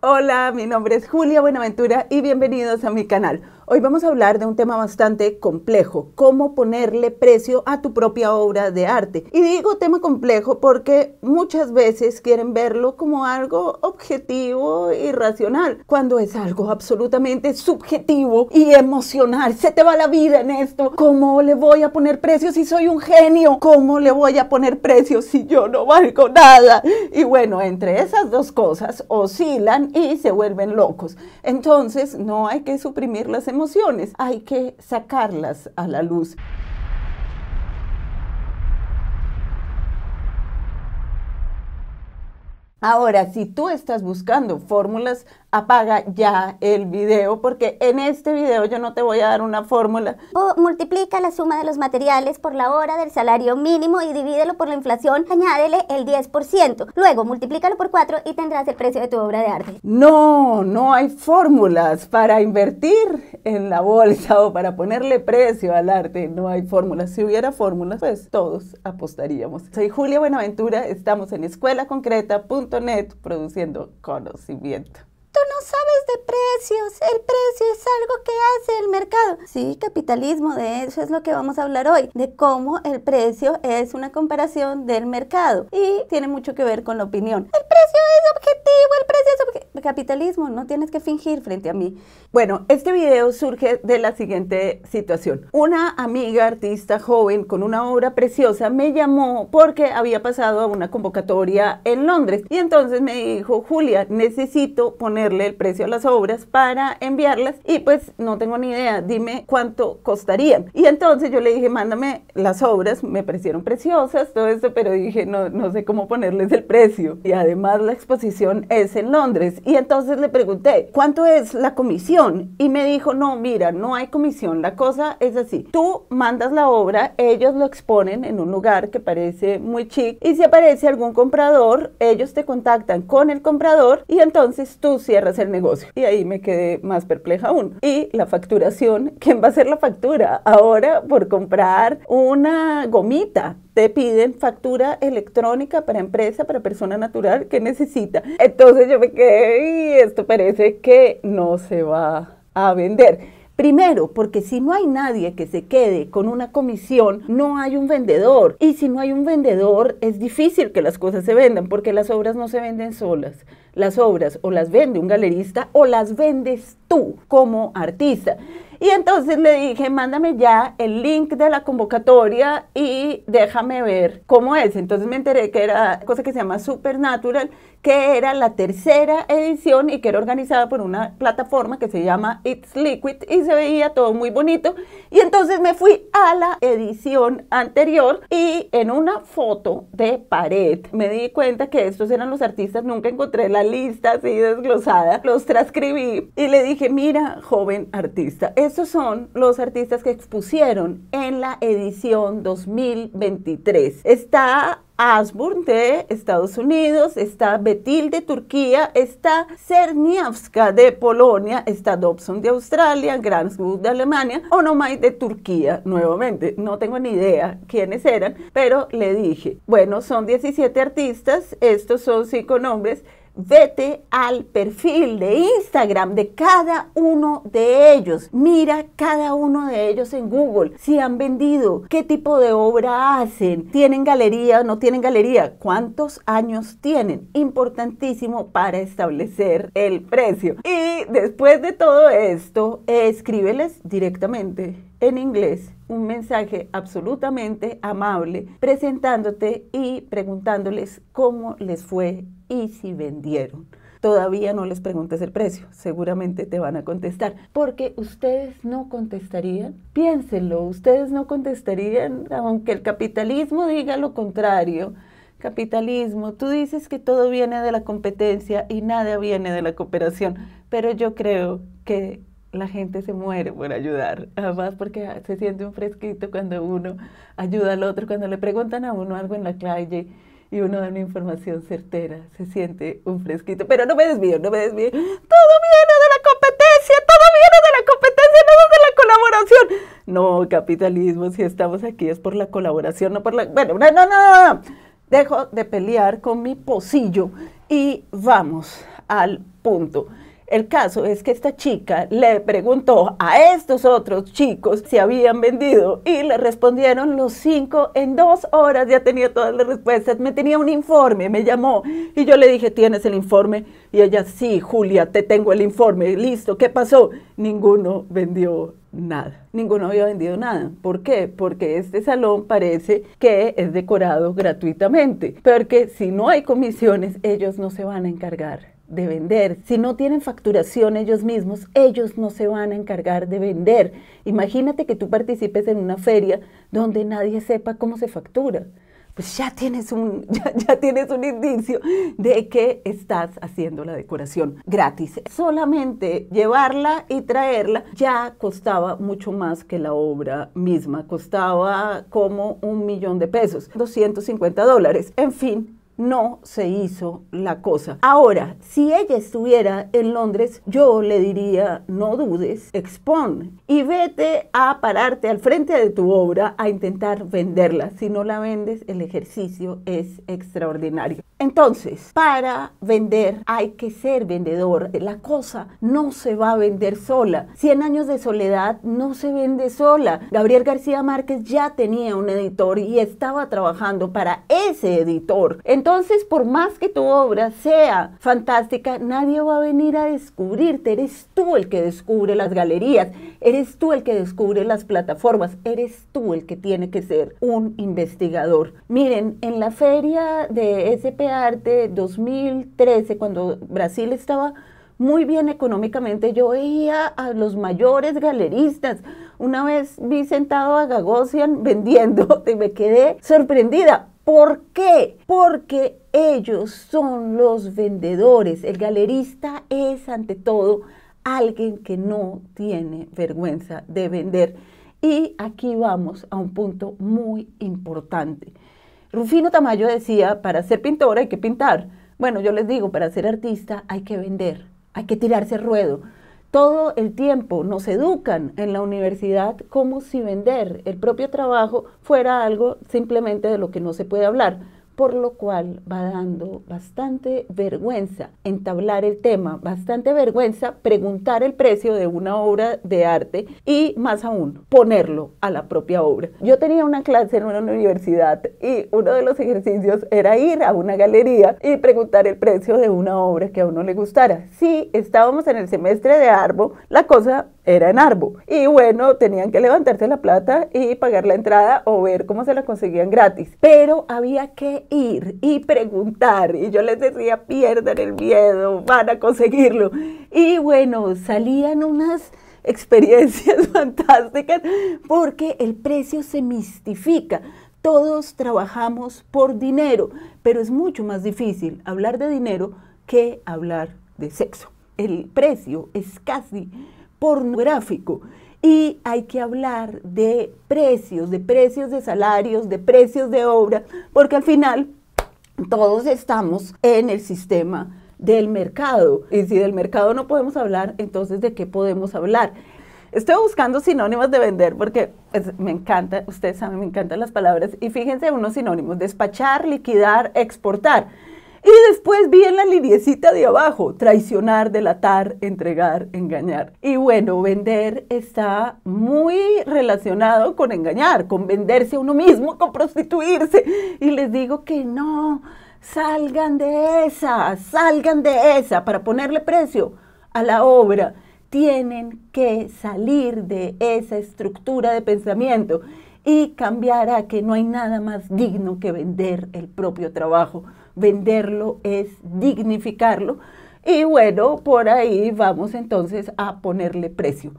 Hola, mi nombre es Julia Buenaventura y bienvenidos a mi canal. Hoy vamos a hablar de un tema bastante complejo, cómo ponerle precio a tu propia obra de arte. Y digo tema complejo porque muchas veces quieren verlo como algo objetivo y racional, cuando es algo absolutamente subjetivo y emocional. Se te va la vida en esto. ¿Cómo le voy a poner precio si soy un genio? ¿Cómo le voy a poner precio si yo no valgo nada? Y bueno, entre esas dos cosas oscilan y se vuelven locos. Entonces no hay que suprimir las emociones, hay que sacarlas a la luz. Ahora, si tú estás buscando fórmulas, apaga ya el video, porque en este video yo no te voy a dar una fórmula. O multiplica la suma de los materiales por la hora del salario mínimo y divídelo por la inflación, añádele el 10%. Luego multiplícalo por 4 y tendrás el precio de tu obra de arte. No hay fórmulas para invertir en la bolsa o para ponerle precio al arte. No hay fórmulas. Si hubiera fórmulas, pues todos apostaríamos. Soy Julia Buenaventura, estamos en escuelaconcreta.net produciendo conocimiento. Tú no sabes de precios, el precio es algo que hace el mercado. Sí, capitalismo, de eso es lo que vamos a hablar hoy, de cómo el precio es una comparación del mercado y tiene mucho que ver con la opinión. El precio es objetivo, el precio es objetivo. Capitalismo, no tienes que fingir frente a mí. Bueno, este video surge de la siguiente situación. Una amiga artista joven con una obra preciosa me llamó porque había pasado a una convocatoria en Londres y entonces me dijo: Julia, necesito ponerle el precio a las obras para enviarlas y pues no tengo ni idea, dime cuánto costarían. Y entonces yo le dije: mándame las obras, me parecieron preciosas, todo esto, pero dije no sé cómo ponerles el precio. Y además la exposición es en Londres. Y entonces le pregunté: ¿cuánto es la comisión? Y me dijo: no, mira, no hay comisión, la cosa es así. Tú mandas la obra, ellos lo exponen en un lugar que parece muy chic y si aparece algún comprador, ellos te contactan con el comprador y entonces tú cierras el negocio. Y ahí me quedé más perpleja aún. Y la facturación, ¿quién va a hacer la factura? Ahora por comprar una gomita te piden factura electrónica para empresa, para persona natural, ¿qué necesita? Entonces yo me quedé y esto parece que no se va a vender. Primero, porque si no hay nadie que se quede con una comisión, no hay un vendedor. Y si no hay un vendedor, es difícil que las cosas se vendan, porque las obras no se venden solas. Las obras o las vende un galerista o las vendes tú como artista. Y entonces le dije: mándame ya el link de la convocatoria y déjame ver cómo es. Entonces me enteré que era una cosa que se llama Supernatural, que era la tercera edición y que era organizada por una plataforma que se llama It's Liquid y se veía todo muy bonito. Y entonces me fui a la edición anterior y en una foto de pared me di cuenta que estos eran los artistas. Nunca encontré la lista así desglosada, los transcribí y le dije: mira, joven artista, estos son los artistas que expusieron en la edición 2023. Está Asburn de Estados Unidos, está Betil de Turquía, está Czerniawska de Polonia, está Dobson de Australia, Granswood de Alemania, Onomay de Turquía, nuevamente, no tengo ni idea quiénes eran, pero le dije: bueno, son 17 artistas, estos son 5 nombres, vete al perfil de Instagram de cada uno de ellos, mira cada uno de ellos en Google, si han vendido, qué tipo de obra hacen, tienen galería, no tienen galería, cuántos años tienen, importantísimo para establecer el precio. Y después de todo esto, escríbeles directamente en inglés un mensaje absolutamente amable, presentándote y preguntándoles cómo les fue y si vendieron. Todavía no les preguntes el precio, seguramente te van a contestar, porque ustedes no contestarían. Piénsenlo, ustedes no contestarían, aunque el capitalismo diga lo contrario. Capitalismo, tú dices que todo viene de la competencia y nada viene de la cooperación, pero yo creo que la gente se muere por ayudar, además porque se siente un fresquito cuando uno ayuda al otro, cuando le preguntan a uno algo en la calle y uno da una información certera, se siente un fresquito. Pero no me desvío, todo viene de la competencia, no de la colaboración. No, capitalismo, si estamos aquí es por la colaboración, no por la... Bueno, no. Dejo de pelear con mi pocillo y vamos al punto. El caso es que esta chica le preguntó a estos otros chicos si habían vendido y le respondieron los 5 en 2 horas, ya tenía todas las respuestas, me tenía un informe, me llamó y yo le dije, ¿tienes el informe? Y ella, sí, Julia, te tengo el informe, listo, ¿qué pasó? Ninguno vendió nada, ninguno había vendido nada. ¿Por qué? Porque este salón parece que es decorado gratuitamente, porque si no hay comisiones, ellos no se van a encargar de vender. Si no tienen facturación ellos mismos, ellos no se van a encargar de vender. Imagínate que tú participes en una feria donde nadie sepa cómo se factura. Pues ya tienes un indicio de que estás haciendo la decoración gratis. Solamente llevarla y traerla ya costaba mucho más que la obra misma. Costaba como $1.000.000, $250. En fin, no se hizo la cosa. Ahora, si ella estuviera en Londres, yo le diría, no dudes, expon y vete a pararte al frente de tu obra a intentar venderla. Si no la vendes, el ejercicio es extraordinario. Entonces, para vender hay que ser vendedor. La cosa no se va a vender sola. 100 años de soledad no se vende sola. Gabriel García Márquez ya tenía un editor y estaba trabajando para ese editor. Entonces, por más que tu obra sea fantástica, nadie va a venir a descubrirte. Eres tú el que descubre las galerías, eres tú el que descubre las plataformas, eres tú el que tiene que ser un investigador. Miren, en la feria de SP Arte 2013, cuando Brasil estaba muy bien económicamente, yo veía a los mayores galeristas. Una vez vi sentado a Gagosian vendiendo y me quedé sorprendida. ¿Por qué? Porque ellos son los vendedores. El galerista es, ante todo, alguien que no tiene vergüenza de vender. Y aquí vamos a un punto muy importante. Rufino Tamayo decía, para ser pintor hay que pintar. Bueno, yo les digo, para ser artista hay que vender, hay que tirarse al ruedo. Todo el tiempo nos educan en la universidad como si vender el propio trabajo fuera algo simplemente de lo que no se puede hablar, por lo cual va dando bastante vergüenza entablar el tema, bastante vergüenza preguntar el precio de una obra de arte y más aún ponerlo a la propia obra. Yo tenía una clase en una universidad y uno de los ejercicios era ir a una galería y preguntar el precio de una obra que a uno le gustara. Si estábamos en el semestre de Arbo, la cosa era en Arbo y bueno, tenían que levantarse la plata y pagar la entrada o ver cómo se la conseguían gratis, pero había que ir y preguntar y yo les decía, pierdan el miedo, van a conseguirlo. Y bueno, salían unas experiencias fantásticas porque el precio se mistifica. Todos trabajamos por dinero, pero es mucho más difícil hablar de dinero que hablar de sexo. El precio es casi pornográfico y hay que hablar de precios de salarios, de precios de obra, porque al final todos estamos en el sistema del mercado y si del mercado no podemos hablar, entonces ¿de qué podemos hablar? Estoy buscando sinónimos de vender porque me encanta, ustedes saben, me encantan las palabras y fíjense unos sinónimos: despachar, liquidar, exportar. Y después vi en la liniecita de abajo, traicionar, delatar, entregar, engañar. Y bueno, vender está muy relacionado con engañar, con venderse a uno mismo, con prostituirse. Y les digo que no, salgan de esa, para ponerle precio a la obra. Tienen que salir de esa estructura de pensamiento y cambiar a que no hay nada más digno que vender el propio trabajo. Venderlo es dignificarlo y bueno, por ahí vamos entonces a ponerle precio.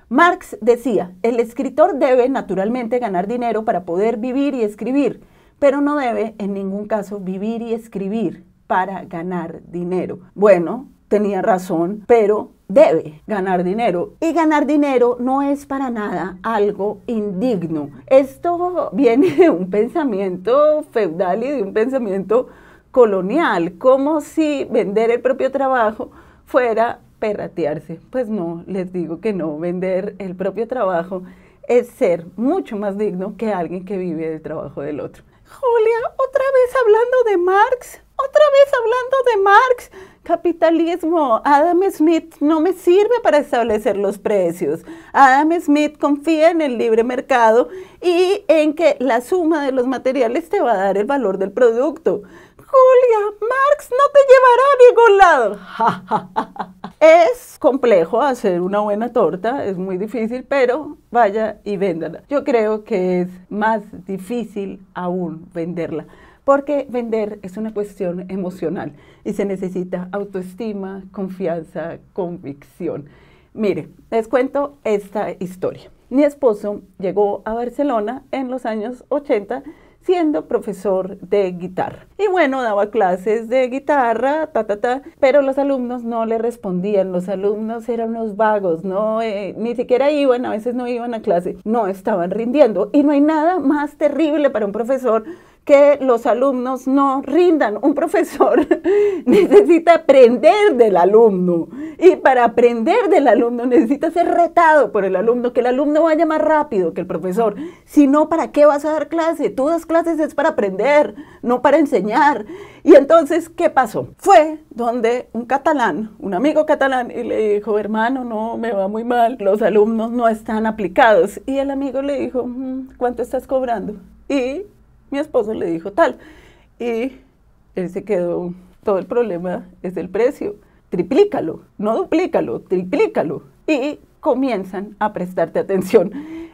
Marx decía, el escritor debe naturalmente ganar dinero para poder vivir y escribir, pero no debe en ningún caso vivir y escribir para ganar dinero. Bueno, tenía razón, pero debe ganar dinero. Y ganar dinero no es para nada algo indigno. Esto viene de un pensamiento feudal y de un pensamiento colonial, como si vender el propio trabajo fuera perratearse. Pues no, les digo que no, vender el propio trabajo es ser mucho más digno que alguien que vive del trabajo del otro. Julia, otra vez hablando de Marx. Otra vez hablando de Marx, capitalismo. Adam Smith no me sirve para establecer los precios. Adam Smith confía en el libre mercado y en que la suma de los materiales te va a dar el valor del producto. Julia, Marx no te llevará a ningún lado. Es complejo hacer una buena torta, es muy difícil, pero vaya y véndala. Yo creo que es más difícil aún venderla, porque vender es una cuestión emocional y se necesita autoestima, confianza, convicción. Mire, les cuento esta historia. Mi esposo llegó a Barcelona en los años 80 siendo profesor de guitarra. Y bueno, daba clases de guitarra, pero los alumnos no le respondían, los alumnos eran unos vagos, no, ni siquiera iban, a veces no iban a clase, no estaban rindiendo. Y no hay nada más terrible para un profesor que los alumnos no rindan. Un profesor necesita aprender del alumno y para aprender del alumno necesita ser retado por el alumno, que el alumno vaya más rápido que el profesor. Si no, ¿para qué vas a dar clase? Tú das clases es para aprender, no para enseñar. Y entonces, ¿qué pasó? Fue donde un catalán, un amigo catalán, y le dijo, hermano, no, me va muy mal, los alumnos no están aplicados. Y el amigo le dijo, ¿cuánto estás cobrando? Y mi esposo le dijo tal, y él se quedó, todo el problema es el precio, triplícalo, no duplícalo, triplícalo, y comienzan a prestarte atención.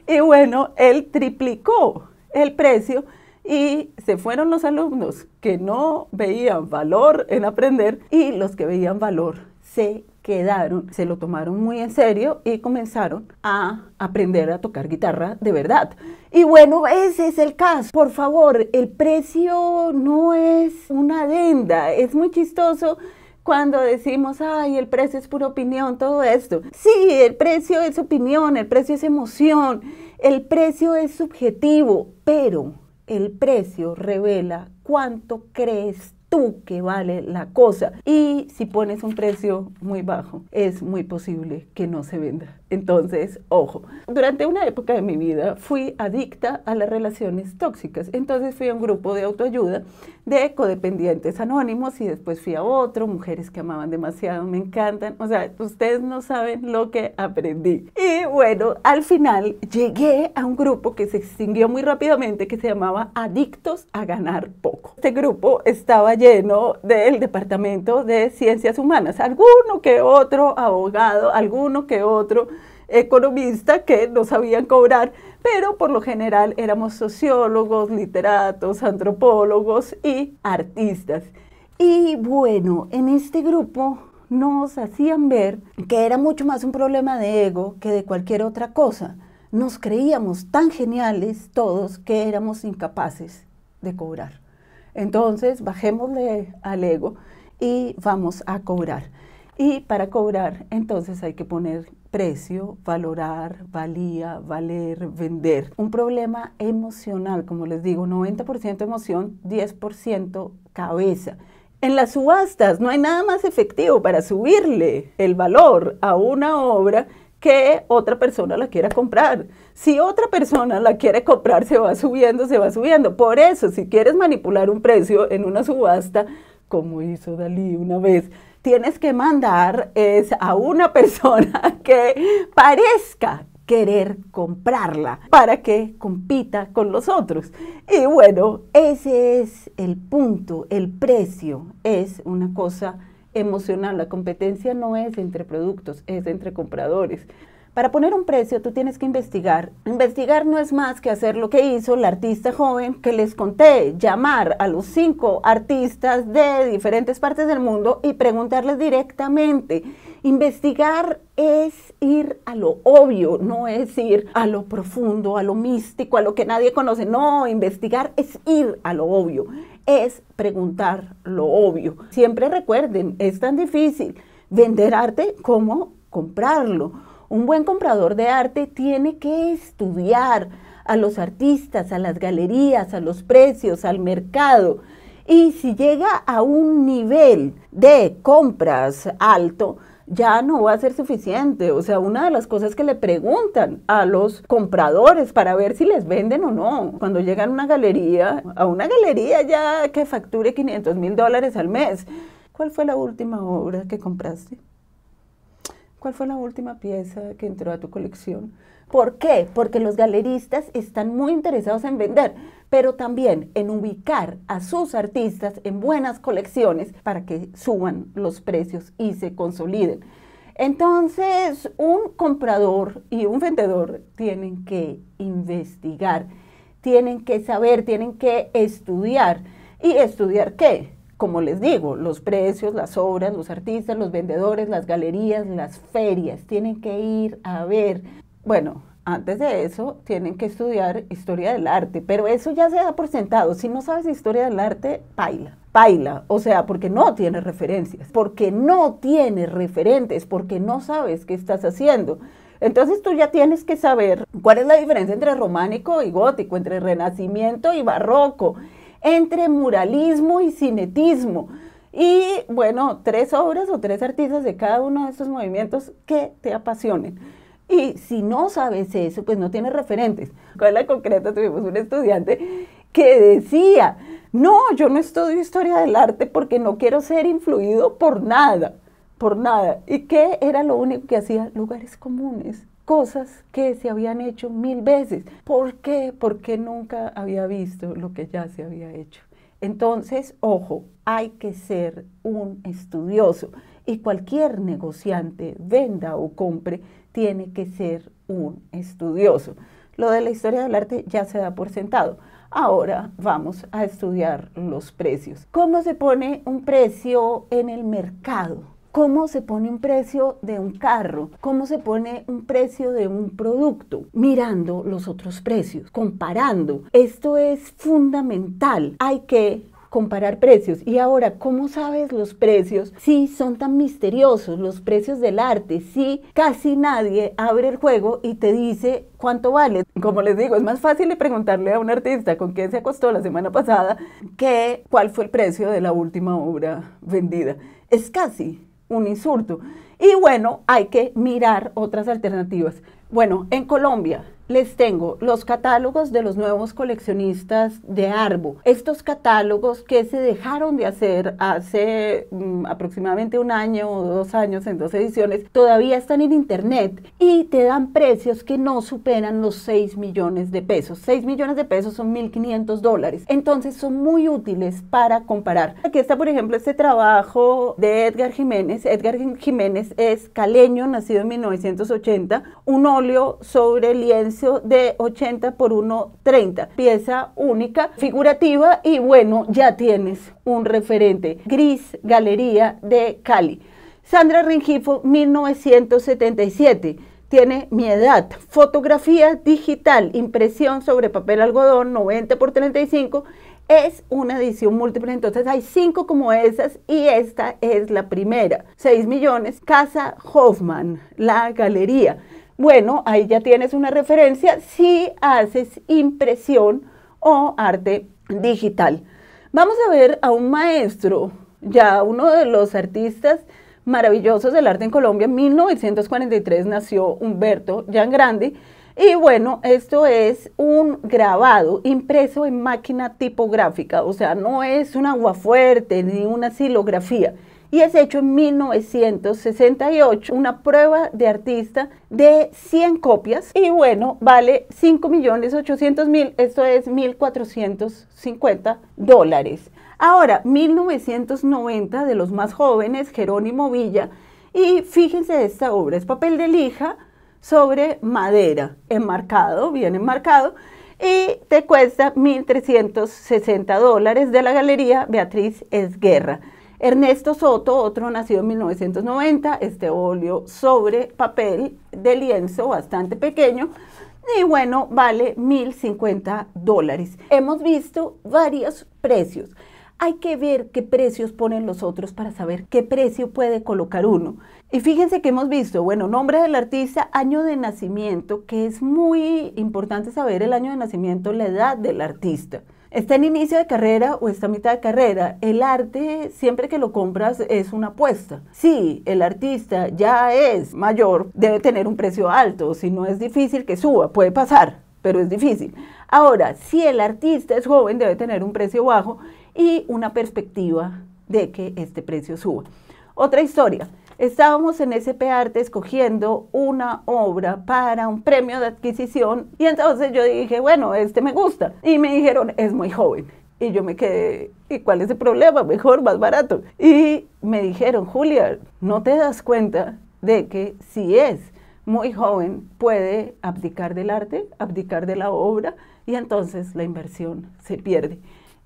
Y bueno, él triplicó el precio y se fueron los alumnos que no veían valor en aprender y los que veían valor se quedaron, se lo tomaron muy en serio y comenzaron a aprender a tocar guitarra de verdad. Y bueno, ese es el caso. Por favor, el precio no es una adenda. Es muy chistoso cuando decimos, ay, el precio es pura opinión, todo esto. Sí, el precio es opinión, el precio es emoción, el precio es subjetivo, pero el precio revela cuánto crees tú que vale la cosa. Y si pones un precio muy bajo, es muy posible que no se venda. Entonces, ojo, durante una época de mi vida fui adicta a las relaciones tóxicas. Entonces fui a un grupo de autoayuda de codependientes anónimos y después fui a otro, mujeres que amaban demasiado, me encantan. O sea, ustedes no saben lo que aprendí. Y bueno, al final llegué a un grupo que se extinguió muy rápidamente que se llamaba Adictos a Ganar Poco. Este grupo estaba lleno del departamento de ciencias humanas, alguno que otro abogado, alguno que otro economista que no sabían cobrar, pero por lo general éramos sociólogos, literatos, antropólogos y artistas. Y bueno, en este grupo nos hacían ver que era mucho más un problema de ego que de cualquier otra cosa. Nos creíamos tan geniales todos que éramos incapaces de cobrar. Entonces, bajémosle al ego y vamos a cobrar. Y para cobrar, entonces hay que poner precio, valorar, valía, valer, vender. Un problema emocional, como les digo, 90% emoción, 10% cabeza. En las subastas no hay nada más efectivo para subirle el valor a una obra que otra persona la quiera comprar. Si otra persona la quiere comprar, se va subiendo, se va subiendo. Por eso, si quieres manipular un precio en una subasta, como hizo Dalí una vez, tienes que mandar a una persona que parezca querer comprarla para que compita con los otros. Y bueno, ese es el punto. El precio es una cosa emocional. La competencia no es entre productos, es entre compradores. Para poner un precio tú tienes que investigar. Investigar no es más que hacer lo que hizo la artista joven que les conté, llamar a los 5 artistas de diferentes partes del mundo y preguntarles directamente. Investigar es ir a lo obvio, no es ir a lo profundo, a lo místico, a lo que nadie conoce. No, investigar es ir a lo obvio, es preguntar lo obvio. Siempre recuerden, es tan difícil vender arte como comprarlo. Un buen comprador de arte tiene que estudiar a los artistas, a las galerías, a los precios, al mercado. Y si llega a un nivel de compras alto, ya no va a ser suficiente. O sea, una de las cosas que le preguntan a los compradores para ver si les venden o no, cuando llegan a una galería ya que facture $500,000 al mes, ¿cuál fue la última obra que compraste? ¿Cuál fue la última pieza que entró a tu colección? ¿Por qué? Porque los galeristas están muy interesados en vender, pero también en ubicar a sus artistas en buenas colecciones para que suban los precios y se consoliden. Entonces, un comprador y un vendedor tienen que investigar, tienen que saber, tienen que estudiar. ¿Y estudiar qué? Como les digo, los precios, las obras, los artistas, los vendedores, las galerías, las ferias, tienen que ir a ver. Bueno, antes de eso tienen que estudiar historia del arte, pero eso ya se da por sentado. Si no sabes historia del arte, paila, o sea, porque no tienes referencias, porque no tienes referentes, porque no sabes qué estás haciendo. Entonces tú ya tienes que saber cuál es la diferencia entre románico y gótico, entre renacimiento y barroco, entre muralismo y cinetismo. Y bueno, 3 obras o 3 artistas de cada uno de estos movimientos que te apasionen. Y si no sabes eso, pues no tienes referentes. Con la concreta tuvimos un estudiante que decía, no, yo no estudio historia del arte porque no quiero ser influido por nada. ¿Y qué era lo único que hacía? Lugares comunes, cosas que se habían hecho 1000 veces. ¿Por qué? Porque nunca había visto lo que ya se había hecho. Entonces, ojo, hay que ser un estudioso y cualquier negociante, venda o compre, tiene que ser un estudioso. Lo de la historia del arte ya se da por sentado. Ahora vamos a estudiar los precios. ¿Cómo se pone un precio en el mercado? ¿Cómo se pone un precio de un carro? ¿Cómo se pone un precio de un producto? Mirando los otros precios, comparando. Esto es fundamental. Hay que comparar precios. Y ahora, ¿cómo sabes los precios si son tan misteriosos los precios del arte? Si casi nadie abre el juego y te dice cuánto vale. Como les digo, es más fácil preguntarle a un artista con quién se acostó la semana pasada que cuál fue el precio de la última obra vendida. Es casi un insulto. Y bueno, hay que mirar otras alternativas. Bueno, en Colombia les tengo los catálogos de los nuevos coleccionistas de Arbo. Estos catálogos que se dejaron de hacer hace aproximadamente 1 año o 2 años en 2 ediciones, todavía están en internet y te dan precios que no superan los 6 millones de pesos. 6 millones de pesos son $1,500. Entonces son muy útiles para comparar. Aquí está, por ejemplo, este trabajo de Edgar Jiménez. Edgar Jiménez es caleño, nacido en 1980, un óleo sobre lienzo de 80 por 1,30, pieza única, figurativa, y bueno, ya tienes un referente. Gris, Galería de Cali. Sandra Rengifo, 1977, tiene mi edad. Fotografía digital, impresión sobre papel algodón, 90 por 35, es una edición múltiple, entonces hay 5 como esas y esta es la primera. 6 millones, Casa Hoffman, la galería. Bueno, ahí ya tienes una referencia si haces impresión o arte digital. Vamos a ver a un maestro, ya uno de los artistas maravillosos del arte en Colombia. En 1943 nació Humberto Giangrandi. Y bueno, esto es un grabado impreso en máquina tipográfica, o sea, no es un aguafuerte ni una silografía. Y es hecho en 1968, una prueba de artista de 100 copias. Y bueno, vale $5,800,000, esto es $1,450. Ahora, 1990, de los más jóvenes, Jerónimo Villa. Y fíjense esta obra, es papel de lija sobre madera, enmarcado, bien enmarcado. Y te cuesta $1,360 de la galería Beatriz Esguerra. Ernesto Soto, otro nacido en 1990, este óleo sobre papel de lienzo bastante pequeño y bueno, vale $1,050. Hemos visto varios precios. Hay que ver qué precios ponen los otros para saber qué precio puede colocar uno. Y fíjense que hemos visto, bueno, nombre del artista, año de nacimiento, que es muy importante saber el año de nacimiento, la edad del artista. está en inicio de carrera o está a mitad de carrera. El arte, siempre que lo compras, es una apuesta. Si el artista ya es mayor, debe tener un precio alto, si no es difícil que suba, puede pasar, pero es difícil. Ahora, si el artista es joven, debe tener un precio bajo y una perspectiva de que este precio suba. Otra historia. Estábamos en SP Arte escogiendo una obra para un premio de adquisición y entonces yo dije, bueno, este me gusta. Y me dijeron, es muy joven. Y yo me quedé, ¿y cuál es el problema? Mejor, más barato. Y me dijeron, Julia, ¿no te das cuenta de que si es muy joven puede abdicar del arte, abdicar de la obra y entonces la inversión se pierde?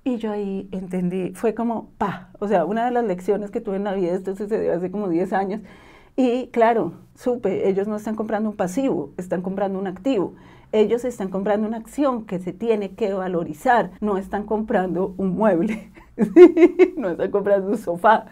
Y yo ahí entendí, fue como, o sea, una de las lecciones que tuve en la vida, esto sucedió hace como 10 años, y claro, supe, ellos no están comprando un pasivo, están comprando un activo, ellos están comprando una acción que se tiene que valorizar, no están comprando un mueble, no están comprando un sofá.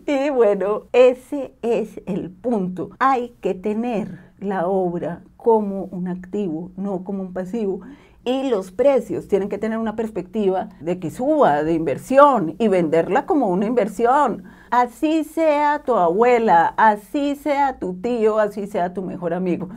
Y bueno, ese es el punto, hay que tener la obra como un activo, no como un pasivo. Y los precios tienen que tener una perspectiva de que suba, de inversión, y venderla como una inversión. Así sea tu abuela, así sea tu tío, así sea tu mejor amigo.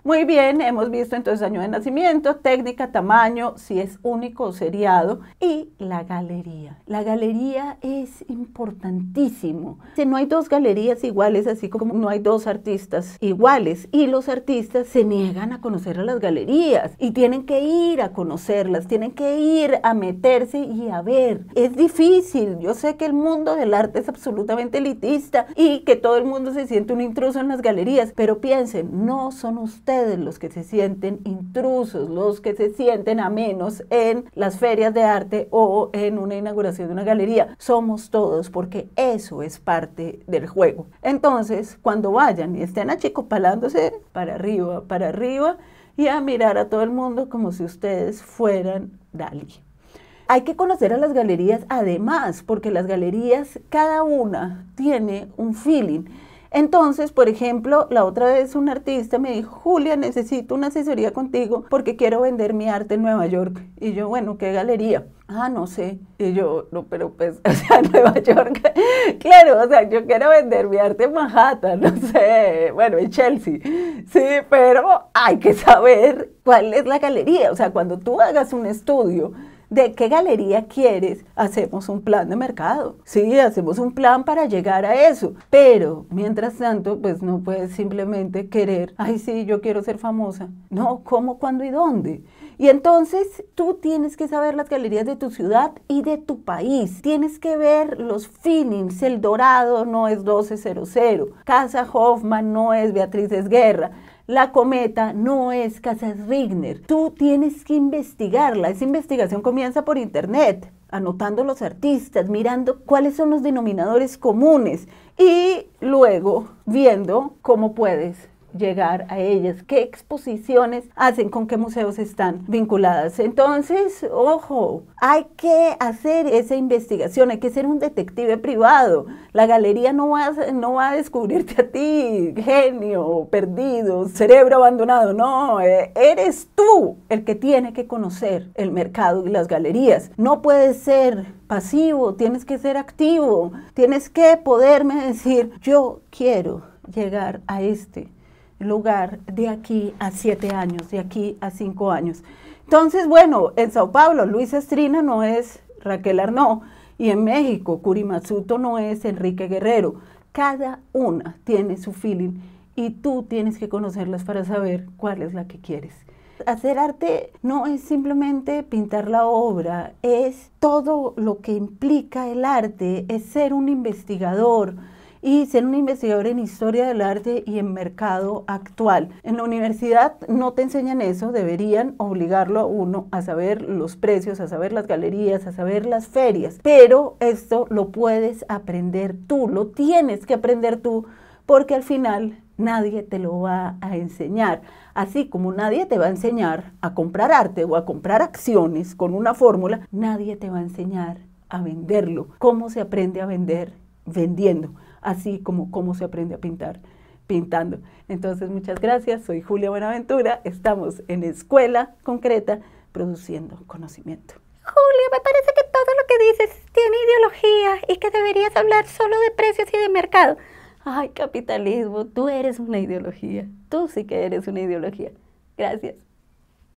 Muy bien, hemos visto entonces año de nacimiento, técnica, tamaño, si es único o seriado, y la galería. La galería es importantísimo. Si no hay dos galerías iguales, así como no hay dos artistas iguales, y los artistas se niegan a conocer a las galerías, y tienen que ir a conocerlas, tienen que ir a meterse y a ver. Es difícil, yo sé que el mundo del arte es absolutamente elitista, y que todo el mundo se siente un intruso en las galerías, pero piensen, no son ustedes los que se sienten intrusos, los que se sienten a menos en las ferias de arte o en una inauguración de una galería. Somos todos, porque eso es parte del juego. Entonces, cuando vayan y estén achicopalándose para arriba y a mirar a todo el mundo como si ustedes fueran Dalí. Hay que conocer a las galerías además, porque las galerías, cada una tiene un feeling. Entonces, por ejemplo, la otra vez un artista me dijo, Julia, necesito una asesoría contigo porque quiero vender mi arte en Nueva York. Y yo, bueno, ¿qué galería? No sé. Y yo, no, pero pues, o sea, Nueva York, claro, o sea, yo quiero vender mi arte en Manhattan, no sé, bueno, en Chelsea. Sí, pero hay que saber cuál es la galería. O sea, cuando tú hagas un estudio de qué galería quieres, hacemos un plan de mercado. Sí, hacemos un plan para llegar a eso. Pero, mientras tanto, pues no puedes simplemente querer, ay, sí, yo quiero ser famosa. No, ¿cómo, cuándo y dónde? Y entonces tú tienes que saber las galerías de tu ciudad y de tu país. Tienes que ver los feelings. El Dorado no es 1200. Casa Hoffman no es Beatriz Esguerra. La Cometa no es Casas Rigner. Tú tienes que investigarla. Esa investigación comienza por internet, anotando los artistas, mirando cuáles son los denominadores comunes y luego viendo cómo puedes llegar a ellas, qué exposiciones hacen, con qué museos están vinculadas. Entonces, ojo, hay que hacer esa investigación, hay que ser un detective privado. La galería no va a descubrirte a ti, genio, perdido, cerebro abandonado, no, eres tú el que tiene que conocer el mercado y las galerías. No puedes ser pasivo, tienes que ser activo, tienes que poderme decir, yo quiero llegar a este lugar de aquí a 7 años, de aquí a 5 años. Entonces, bueno, en Sao Paulo, Luis Estrina no es Raquel Arnaud, y en México, Curi Matsuto no es Enrique Guerrero. Cada una tiene su feeling y tú tienes que conocerlas para saber cuál es la que quieres. Hacer arte no es simplemente pintar la obra, es todo lo que implica el arte, es ser un investigador, y ser un investigador en historia del arte y en mercado actual. En la universidad no te enseñan eso, deberían obligarlo a uno a saber los precios, a saber las galerías, a saber las ferias, pero esto lo puedes aprender tú, lo tienes que aprender tú, porque al final nadie te lo va a enseñar. Así como nadie te va a enseñar a comprar arte o a comprar acciones con una fórmula, nadie te va a enseñar a venderlo. ¿Cómo se aprende a vender? Vendiendo. Así como cómo se aprende a pintar, pintando. Entonces, muchas gracias. Soy Julia Buenaventura. Estamos en Escuela Concreta, produciendo conocimiento. Julia, me parece que todo lo que dices tiene ideología y que deberías hablar solo de precios y de mercado. Ay, capitalismo, tú eres una ideología. Tú sí que eres una ideología. Gracias.